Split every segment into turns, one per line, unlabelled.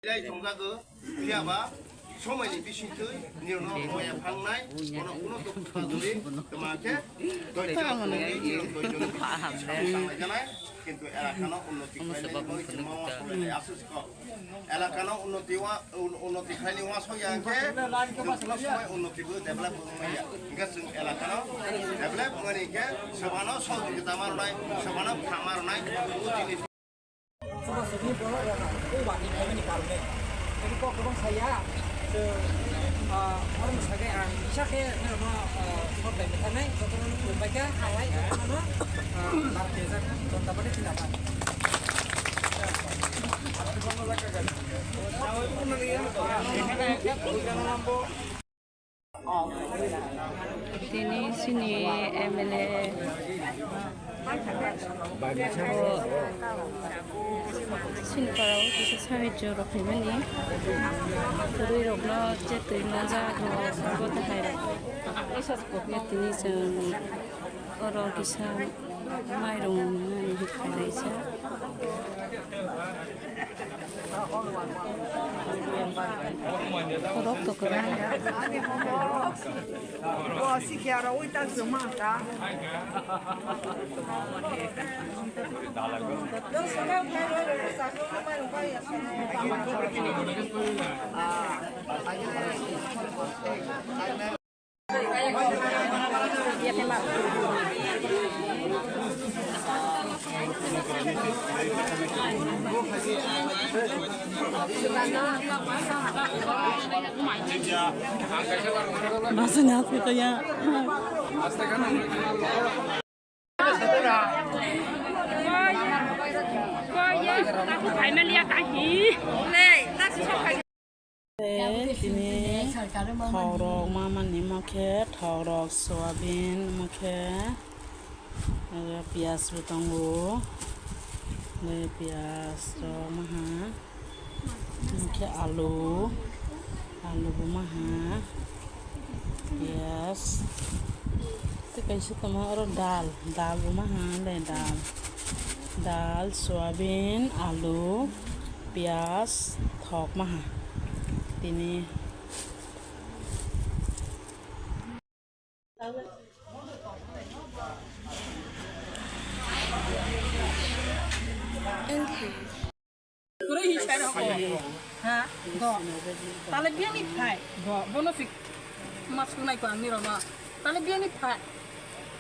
Đây chúng ta cứ kia ba số mày đi xin tới nhiều nó mày phăng này nó cũng nó tụt đi mà chết tôi cho nó đi tôi cho nó sang lại cái này কিন্তু এলাকানো উন্নতি খাইলে মই তোমা আসলে Asus কো এলাকানো উন্নতি খাইলে ওয়া সয়াকে সময় উন্নতি বো ডেভেলপ হইয়া গাসিং এলাকানো ডেভেলপ মানেকে সবানো সহযোগিতা মারনাই সবানো খামারনাই ও জিনিস
ini bola ya nah itu wani kami ni karne jadi kok kebang saya se orang sebagai bisa ke nama sport dari sana contohnya membaca halai mana markeza contoh pada tindakan
Ini sini MLA 신가라고 그래서 사회적으로 보면이 그리로나 어쨌든 나자도 그것도 해라 그랬더니 좀 어러 기사 마이롱은 헷갈리죠 그것도 그래
我是看了，我当时骂他。有什么拍了？啥时候买了快也
Masanya apa itu ya? Ini thorok mama ni maket, thorok soyabin maket, ada pias betonggo, ada pias dong maha, maket alu maha, pias, itu kan semua orang dal maha, ada dal soyabin, alu, pias, thok maha. Ini
Kurang hicara ko. Ha? Go. Tale biya ni phai. Go. Bono fik. Mas kunai ko ani rama. Tale biya ni phai.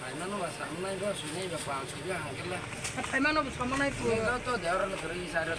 Ai mano ba samnai go sunai ba pa chuya hangela.
Phai mano samanai ko.
Go to de ora lo kuri sare